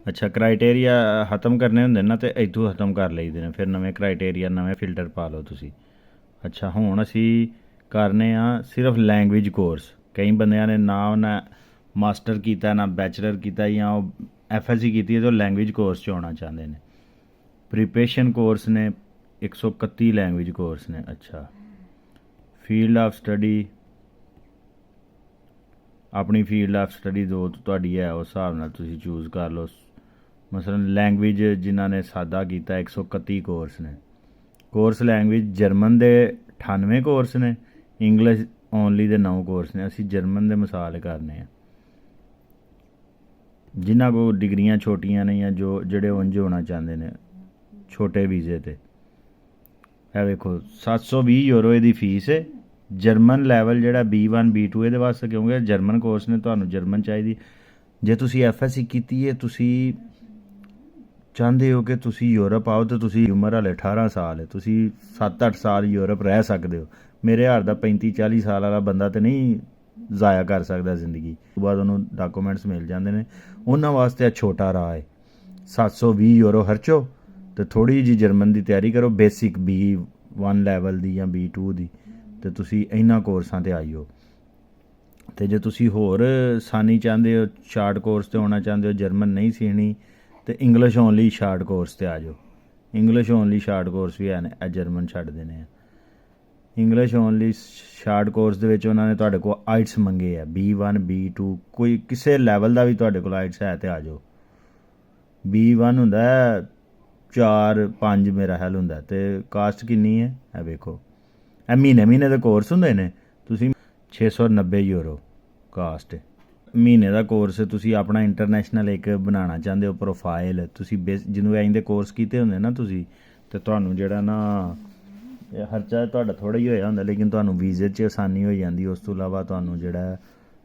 ਅੱਛਾ, ਕ੍ਰਾਈਟੇਰੀਆ ਖਤਮ ਕਰਨੇ ਹੁੰਦੇ ਨਾ ਤੇ ਇੱਥੋਂ ਖਤਮ ਕਰ ਲਈਦੇ ਨੇ, ਫਿਰ ਨਵੇਂ ਕ੍ਰਾਈਟੇਰੀਆ ਨਵੇਂ ਫਿਲਟਰ ਪਾ ਲਓ ਤੁਸੀਂ। ਅੱਛਾ, ਹੁਣ ਅਸੀਂ ਕਰਨੇ ਆ ਸਿਰਫ ਲੈਂਗੁਏਜ ਕੋਰਸ। ਕਈ ਬੰਦਿਆਂ ਨੇ ਨਾ ਉਹਨਾਂ ਮਾਸਟਰ ਕੀਤਾ ਨਾ ਬੈਚਲਰ ਕੀਤਾ ਜਾਂ ਉਹ FSC ਕੀਤੀ ਹੈ ਤੇ ਉਹ ਲੈਂਗੁਏਜ ਕੋਰਸ 'ਚ ਆਉਣਾ ਚਾਹੁੰਦੇ ਨੇ। ਪ੍ਰੀਪਰੇਸ਼ਨ ਕੋਰਸ ਨੇ 131 ਲੈਂਗੁਏਜ ਕੋਰਸ ਨੇ। ਅੱਛਾ, ਫੀਲਡ ਆਫ ਸਟੱਡੀ ਆਪਣੀ ਫੀਲਡ ਆਫ ਸਟੱਡੀ ਜੋ ਤੁਹਾਡੀ ਹੈ ਉਸ ਹਿਸਾਬ ਨਾਲ ਤੁਸੀਂ ਚੂਜ਼ ਕਰ ਲਓ। ਮਸਲਨ ਲੈਂਗੁਏਜ ਜਿਨ੍ਹਾਂ ਨੇ ਸਾਦਾ ਕੀਤਾ 131 ਕੋਰਸ ਨੇ। ਕੋਰਸ ਲੈਂਗੁਏਜ ਜਰਮਨ ਦੇ 98 ਕੋਰਸ ਨੇ, ਇੰਗਲਿਸ਼ ਓਨਲੀ ਦੇ 9 ਕੋਰਸ ਨੇ। ਅਸੀਂ ਜਰਮਨ ਦੇ ਮਿਸਾਲ ਕਰਨੇ ਆ ਜਿਨ੍ਹਾਂ ਕੋਲ ਡਿਗਰੀਆਂ ਛੋਟੀਆਂ ਨੇ ਜਾਂ ਜਿਹੜੇ ਉਂਝ ਹੋਣਾ ਚਾਹੁੰਦੇ ਨੇ ਛੋਟੇ ਵੀਜ਼ੇ 'ਤੇ। ਇਹ ਵੇਖੋ 720 ਯੂਰੋ ਇਹਦੀ ਫੀਸ ਹੈ। ਜਰਮਨ ਲੈਵਲ ਜਿਹੜਾ B1 B2 ਇਹਦੇ ਵਾਸਤੇ, ਕਿਉਂਕਿ ਜਰਮਨ ਕੋਰਸ ਨੇ, ਤੁਹਾਨੂੰ ਜਰਮਨ ਚਾਹੀਦੀ। ਜੇ ਤੁਸੀਂ FSC ਕੀਤੀ ਹੈ, ਤੁਸੀਂ ਚਾਹੁੰਦੇ ਹੋ ਕਿ ਤੁਸੀਂ ਯੂਰਪ ਆਓ ਤਾਂ ਤੁਸੀਂ ਉਮਰ ਹਾਲੇ 18 ਸਾਲ ਹੈ, ਤੁਸੀਂ 7-8 ਸਾਲ ਯੂਰਪ ਰਹਿ ਸਕਦੇ ਹੋ। ਮੇਰੇ ਹਾਰ ਦਾ 35-40 ਸਾਲ ਵਾਲਾ ਬੰਦਾ ਤਾਂ ਨਹੀਂ ਜ਼ਾਇਆ ਕਰ ਸਕਦਾ ਜ਼ਿੰਦਗੀ। ਉਸ ਤੋਂ ਬਾਅਦ ਉਹਨੂੰ ਡਾਕੂਮੈਂਟਸ ਮਿਲ ਜਾਂਦੇ ਨੇ। ਉਹਨਾਂ ਵਾਸਤੇ ਇਹ ਛੋਟਾ ਰਾਹ ਹੈ। 720 ਯੂਰੋ ਖਰਚੋ ਅਤੇ ਥੋੜ੍ਹੀ ਜਿਹੀ ਜਰਮਨ ਦੀ ਤਿਆਰੀ ਕਰੋ, ਬੇਸਿਕ B1 ਲੈਵਲ ਦੀ ਜਾਂ B2 ਦੀ, ਅਤੇ ਤੁਸੀਂ ਇਹਨਾਂ ਕੋਰਸਾਂ 'ਤੇ ਆਈਓ। ਅਤੇ ਜੇ ਤੁਸੀਂ ਹੋਰ ਸਾਨੀ ਚਾਹੁੰਦੇ ਹੋ, ਸ਼ਾਰਟ ਕੋਰਸ 'ਤੇ ਆਉਣਾ ਚਾਹੁੰਦੇ ਹੋ, ਜਰਮਨ ਨਹੀਂ ਸਿੱਖਣੀ, ਅਤੇ ਇੰਗਲਿਸ਼ ਓਨਲੀ ਸ਼ਾਰਟ ਕੋਰਸ 'ਤੇ ਆ ਜਾਓ। ਇੰਗਲਿਸ਼ ਓਨਲੀ ਸ਼ਾਰਟ ਕੋਰਸ ਵੀ ਹੈ ਨੇ, ਇਹ ਜਰਮਨ ਛੱਡ ਦੇਣੇ ਆ। ਇੰਗਲਿਸ਼ ਓਨਲੀ ਸ਼ਾਰਟ ਕੋਰਸ ਦੇ ਵਿੱਚ ਉਹਨਾਂ ਨੇ ਤੁਹਾਡੇ ਕੋਲ ਆਈਟਸ ਮੰਗੇ ਆ, B1 B2 ਕੋਈ ਕਿਸੇ ਲੈਵਲ ਦਾ ਵੀ ਤੁਹਾਡੇ ਕੋਲ ਆਈਟਸ ਹੈ ਤਾਂ ਆ ਜਾਓ। B1 ਹੁੰਦਾ 4-5 ਮੇਰਾ ਖਿਆਲ ਹੁੰਦਾ। ਅਤੇ ਕਾਸਟ ਕਿੰਨੀ ਹੈ ਇਹ ਵੇਖੋ। ਇਹ ਮਹੀਨੇ ਦੇ ਕੋਰਸ ਹੁੰਦੇ ਨੇ। ਤੁਸੀਂ 690 ਯੂਰੋ ਕਾਸਟ ਮਹੀਨੇ ਦਾ ਕੋਰਸ। ਤੁਸੀਂ ਆਪਣਾ ਇੰਟਰਨੈਸ਼ਨਲ ਇੱਕ ਬਣਾਉਣਾ ਚਾਹੁੰਦੇ ਹੋ ਪ੍ਰੋਫਾਈਲ, ਤੁਸੀਂ ਜਿਹਨੂੰ ਐਂ ਦੇ ਕੋਰਸ ਕੀਤੇ ਹੁੰਦੇ ਨਾ ਤੁਸੀਂ, ਅਤੇ ਤੁਹਾਨੂੰ ਜਿਹੜਾ ਨਾ ਖਰਚਾ ਤੁਹਾਡਾ ਥੋੜ੍ਹਾ ਹੀ ਹੋਇਆ ਹੁੰਦਾ, ਲੇਕਿਨ ਤੁਹਾਨੂੰ ਵੀਜ਼ੇ 'ਚ ਆਸਾਨੀ ਹੋ ਜਾਂਦੀ। ਉਸ ਤੋਂ ਇਲਾਵਾ ਤੁਹਾਨੂੰ ਜਿਹੜਾ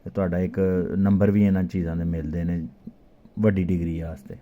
ਤੁਹਾਡਾ ਇੱਕ ਨੰਬਰ ਵੀ ਇਹਨਾਂ ਚੀਜ਼ਾਂ ਦੇ ਮਿਲਦੇ ਨੇ ਵੱਡੀ ਡਿਗਰੀ ਵਾਸਤੇ।